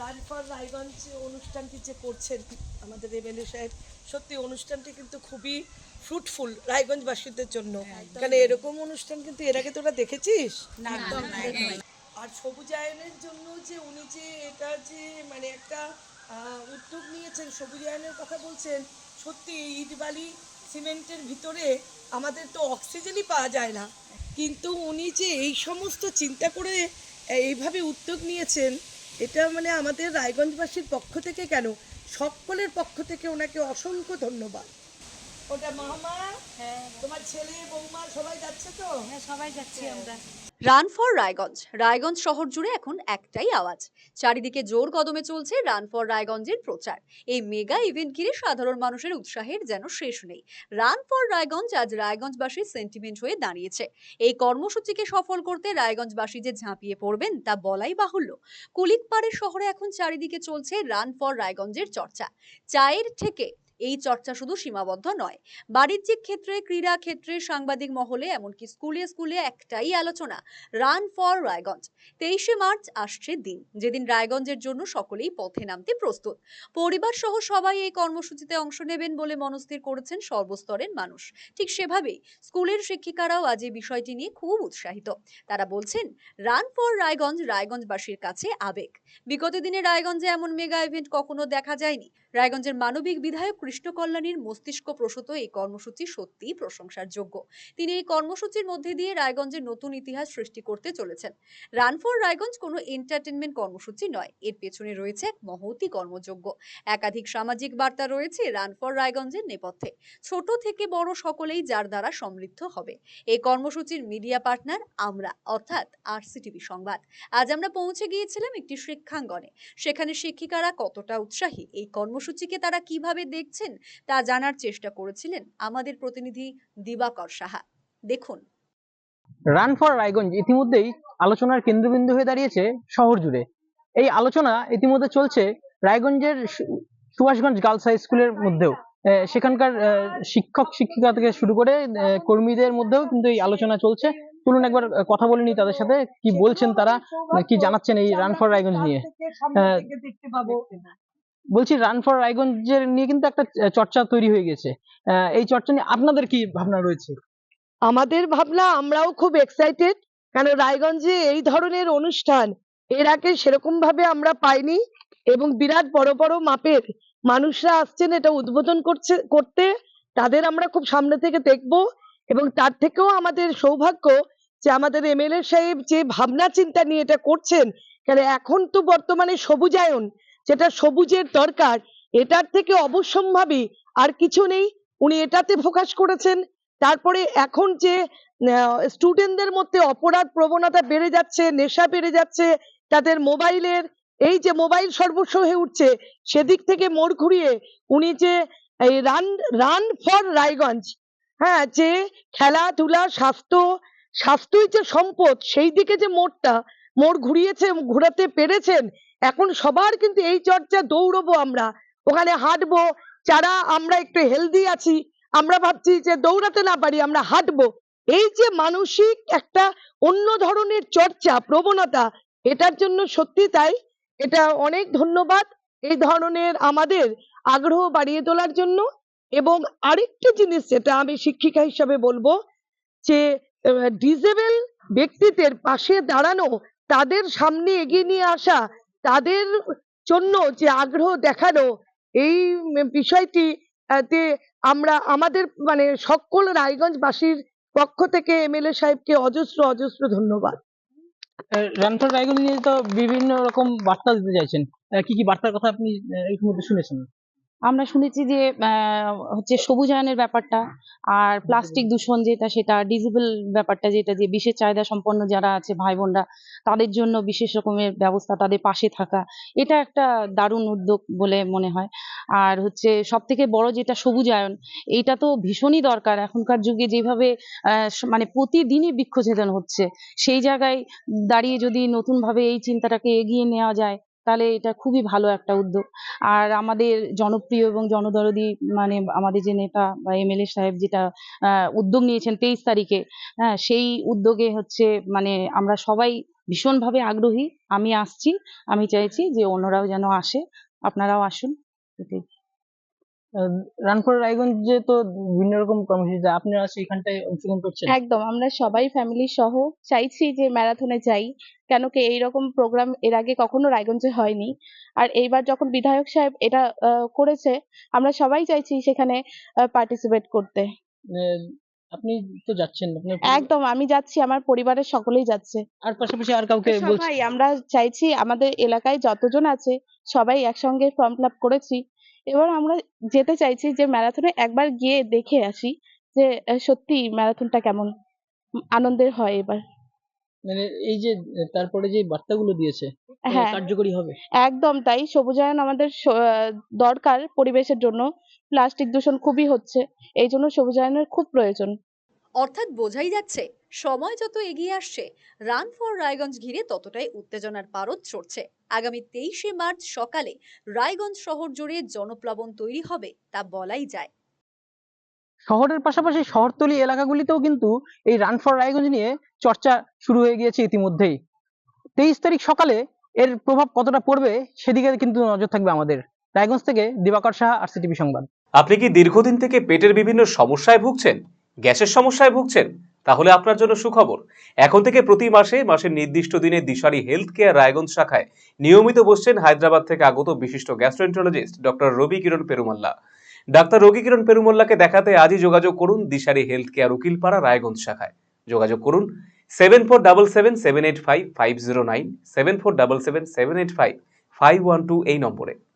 Run for Raiganj অনুষ্ঠানটি যে করছেন আমাদের এমএলএ সাহেব, সত্যি অনুষ্ঠানটি কিন্তু খুবই ফ্রুটফুল রায়গঞ্জবাসীদের জন্য। কারণ এরকম অনুষ্ঠান কিন্তু এর আগে তোরা দেখেছিস? আর সবুজায়নের জন্য যে উনি যে এটা যে মানে একটা উদ্যোগ নিয়েছেন, সবুজায়নের কথা বলছেন, সত্যি এই ইট বালি সিমেন্টের ভিতরে আমাদের তো অক্সিজেনই পাওয়া যায় না, কিন্তু উনি যে এই সমস্ত চিন্তা করে এইভাবে উদ্যোগ নিয়েছেন, এটা মানে আমাদের রায়গঞ্জবাসীর পক্ষ থেকে কেন, সকলের পক্ষ থেকে ওনাকে অসংখ্য ধন্যবাদ। ওটা মামা, তোমার ছেলে বৌমা সবাই যাচ্ছে তো? হ্যাঁ, সবাই যাচ্ছি আমরা। Run for Raiganj. রায়গঞ্জ শহর জুড়ে এখন একটাই আওয়াজ, চারিদিকে জোর কদমে চলছে রান ফর রায়গঞ্জের প্রচার। এই মেগা ইভেন্ট ঘিরে সাধারণ মানুষের উৎসাহের যেন শেষ নেই। রান ফর রায়গঞ্জ আজ রায়গঞ্জবাসীর সেন্টিমেন্ট হয়ে দাঁড়িয়েছে। এই কর্মসূচিকে সফল করতে রায়গঞ্জবাসী যে ঝাঁপিয়ে পড়বেন তা বলাই বাহুল্য। কুলিকপাড়ের শহরে এখন চারিদিকে চলছে রান ফর রায়গঞ্জের চর্চা। চায়ের থেকে এই চর্চা শুধু সীমাবদ্ধ নয়, বাণিজ্যিক ক্ষেত্রে, ক্রীড়া ক্ষেত্রে, সাংবাদিক মহলে, এমনকি স্কুলে স্কুলে একটাই আলোচনা, রান ফর রায়গঞ্জ। 23শে মার্চ আসছে দিন, যেদিন রায়গঞ্জের জন্য সকলেই পথে নামতে প্রস্তুত। পরিবার সহ সবাই এই কর্মসূচিতে অংশ নেবেন বলে মনস্থির করেছেন সর্বস্তরের মানুষ। ঠিক সেভাবেই স্কুলের শিক্ষিকারাও আজ এই বিষয়টি নিয়ে খুব উৎসাহিত। তারা বলছেন, রান ফর রায়গঞ্জ রায়গঞ্জবাসীর কাছে আবেগ। বিগত দিনে রায়গঞ্জে এমন মেগা ইভেন্ট কখনো দেখা যায়নি। রায়গঞ্জের মানবিক বিধায়ক কৃষ্ণ কল্যাণীর মস্তিষ্ক প্রসূত এই কর্মসূচি সত্যিই প্রশংসার যোগ্য। তিনি এই কর্মসূচির মধ্যে দিয়ে রায়গঞ্জের নতুন ইতিহাস সৃষ্টি করতে চলেছেন। রান ফর রায়গঞ্জ কোনো এন্টারটেনমেন্ট কর্মসূচি নয়, এর পেছনে রয়েছে এক মহতী কর্মযজ্ঞ। একাধিক সামাজিক বার্তা রয়েছে রান ফর রায়গঞ্জের নেপথ্যে। ছোট থেকে বড় সকলেই যার দ্বারা সমৃদ্ধ হবে। এই কর্মসূচির মিডিয়া পার্টনার আমরা, অর্থাৎ আরসিটিভি সংবাদ। আজ আমরা পৌঁছে গিয়েছিলাম একটি শিক্ষাঙ্গনে। সেখানে শিক্ষিকারা কতটা উৎসাহী, এই কর্মসূচিকে তারা কিভাবে দেখছেন তা জানার চেষ্টা করেছিলেন আমাদের প্রতিনিধি দিবাকর সাহা। দেখুন। রান ফর রায়গঞ্জ ইতিমধ্যেই আলোচনার কেন্দ্রবিন্দু হয়ে দাঁড়িয়েছে শহর জুড়ে। এই আলোচনা ইতিমধ্যে চলছে রায়গঞ্জের সুভাষগঞ্জ গার্লস হাই স্কুলের মধ্যেও। সেখানকার শিক্ষক শিক্ষিকা থেকে শুরু করে কর্মীদের মধ্যেও কিন্তু এই আলোচনা চলছে। চলুন একবার কথা বলে নিই তাদের সাথে, কি বলছেন তারা, কি জানাচ্ছেন এই রান ফর রায়গঞ্জ নিয়ে। বলছি, রান ফর রায়গঞ্জের নিয়ে কিন্তু একটা চর্চা তৈরি হয়ে গেছে। এই চর্চা নিয়ে আপনাদের কি ভাবনা রয়েছে? আমাদের ভাবনা, আমরাও খুব এক্সাইটেড, কারণ রায়গঞ্জে এই ধরনের অনুষ্ঠান এর আগে সেরকম ভাবে আমরা পাইনি, এবং বিরাট বড় বড় মাপের মানুষরা আসছেন এটা উদ্বোধন করতে। তাদের আমরা খুব সামনে থেকে দেখব, এবং তার থেকেও আমাদের সৌভাগ্য যে আমাদের এমএলএ সাহেব যে ভাবনা চিন্তা নিয়ে এটা করছেন। কারণ এখন তো বর্তমানে সবুজায়ন, যেটা সবুজের দরকার, এটার থেকে অবশ্যম্ভাবী আর কিছু নেই। উনি এটাতে ফোকাস করেছেন। তারপরে এখন যে স্টুডেন্টদের মধ্যে অপরাধ প্রবণতা বেড়ে যাচ্ছে, নেশা বেড়ে যাচ্ছে, তাদের মোবাইলের এই যে মোবাইল সর্বস্ব হয়ে উঠছে, সেদিক থেকে মোড় ঘুরিয়ে উনি যে এই রান ফর রায়গঞ্জ, হ্যাঁ, যে খেলাধুলা, স্বাস্থ্যই যে সম্পদ, সেই দিকে যে মোড় ঘুরিয়েছে, ঘুরাতে পেরেছেন। এখন সবার কিন্তু এই চর্চা, দৌড়বো আমরা, ওখানে হাঁটবো, যারা আমরা একটু হেলদি আছি আমরা ভাবছি যে দৌড়াতে না পারি আমরা হাঁটবো। এই যে মানসিক একটা অন্য ধরনের চর্চা প্রবণতা, এটার জন্য সত্যি তাই এটা অনেক ধন্যবাদ এই ধরনের আমাদের আগ্রহ বাড়িয়ে তোলার জন্য। এবং আরেকটা জিনিস যেটা আমি শিক্ষিকা হিসাবে বলবো, যে ডিসেবল ব্যক্তিদের পাশে দাঁড়ানো, তাদের সামনে এগিয়ে নিয়ে আসা, তাদের জন্য যে আগ্রহ দেখানো, এই বিষয়টি তে আমরা আমাদের মানে সকল রায়গঞ্জবাসীর পক্ষ থেকে এমএলএ সাহেবকে অজস্র অজস্র ধন্যবাদ। রান ফর রায়গঞ্জ নিয়ে তো বিভিন্ন রকম বার্তা দিতে চাইছেন, কি কি বার্তার কথা আপনি ইতিমধ্যে শুনেছেন? আমরা শুনেছি যে হচ্ছে সবুজায়নের ব্যাপারটা, আর প্লাস্টিক দূষণ যেটা, সেটা ডিজেবল ব্যাপারটা, যেটা যে বিশেষ চাহিদা সম্পন্ন যারা আছে ভাই বোনরা, তাদের জন্য বিশেষ রকমের ব্যবস্থা, তাদের পাশে থাকা, এটা একটা দারুণ উদ্যোগ বলে মনে হয়। আর হচ্ছে সব থেকে বড় যেটা সবুজায়ন, এইটা তো ভীষণই দরকার এখনকার যুগে, যেভাবে মানে প্রতিদিনই বৃক্ষছেদন হচ্ছে, সেই জায়গায় দাঁড়িয়ে যদি নতুন ভাবে এই চিন্তাটাকে এগিয়ে নেওয়া যায়, তাহলে এটা খুবই ভালো একটা উদ্যোগ। আর আমাদের জনপ্রিয় এবং জনদরদি মানে আমাদের যে নেতা বা এমএলএ সাহেব যেটা উদ্যোগ নিয়েছেন 23 তারিখে, হ্যাঁ, সেই উদ্যোগে হচ্ছে মানে আমরা সবাই ভীষণভাবে আগ্রহী। আমি আসছি, আমি চাইছি যে অন্যরাও যেন আসে, আপনারাও আসুন, এটাই। রান ফর রায়গঞ্জে তো বিভিন্ন রকম কর্মসূচি, আপনারা সেখানটায় অংশগ্রহণ করছেন? একদম আমরা সবাই ফ্যামিলি সহ চাইছি যে ম্যারাথনে যাই, কেন কি এইরকম প্রোগ্রাম এর আগে কখনো রায়গঞ্জে হয়নি। আর এইবার যখন বিধায়ক সাহেব এটা করেছে, আমরা সবাই চাইছি সেখানে পার্টিসিপেট করতে। আহ, আপনি তো যাচ্ছেন, আপনার একদম আমি যাচ্ছি, আমার পরিবারের সকলেই যাচ্ছে। আর পাশাপাশি আর কাউকে বলছেন? সবাই আমরা চাইছি, আমাদের এলাকায় যতজন আছে সবাই একসঙ্গে ফর্ম ফিল আপ করেছি। এবার আমরা যেতে চাইছি যে ম্যারাথনে একবার গিয়ে দেখে আসি যে সত্যি ম্যারাথনটা কেমন আনন্দের হয় এবার। মানে এই যে তারপরে যে বার্তাগুলো দিয়েছে, হ্যাঁ কার্যকরী হবে? একদম তাই, সবুজায়ন আমাদের দরকার পরিবেশের জন্য। প্লাস্টিক দূষণ খুবই হচ্ছে, এই জন্য সবুজায়নের খুব প্রয়োজন। অর্থাৎ বোঝাই যাচ্ছে সময় যত এগিয়ে আসছে রান ফর রায়গঞ্জ ঘিরে ততটাই উত্তেজনার পারদ চড়ছে। আগামী 23শে মার্চ সকালে রায়গঞ্জ শহর জুড়ে জনপ্লাবন তৈরি হবে তা বলাই যায়। শহরের পাশাপাশি শহরতলি এলাকাগুলিতেও কিন্তু এই রান ফর রায়গঞ্জ নিয়ে চর্চা শুরু হয়ে গিয়েছে ইতিমধ্যেই। 23 তারিখ সকালে এর প্রভাব কতটা পড়বে সেদিকে কিন্তু নজর থাকবে আমাদের। রায়গঞ্জ থেকে দিবাকর সাহা, আরসিটিভি সংবাদ। আপনি কি দীর্ঘদিন থেকে পেটের বিভিন্ন সমস্যায় ভুগছেন, গ্যাসের সমস্যায় ভুগছেন? তাহলে আপনার জন্য সুখবর। এখন থেকে প্রতি মাসের নির্দিষ্ট দিনে দিশারি হেলথ কেয়ার রায়গঞ্জ শাখায় নিয়মিত বসছেন হায়দ্রাবাদ থেকে আগত বিশিষ্ট গ্যাস্ট্রোএন্টারোলজিস্ট ডক্টর রবি কিরণ পেরুমাল্লা। ডাক্তার রবি কিরণ পেরুমাল্লাকে দেখাতে আজই যোগাযোগ করুন দিশারি হেলথ কেয়ার উকিলপাড়া রায়গঞ্জ শাখায়। যোগাযোগ করুন 7477785509, 7477785512 এই নম্বরে।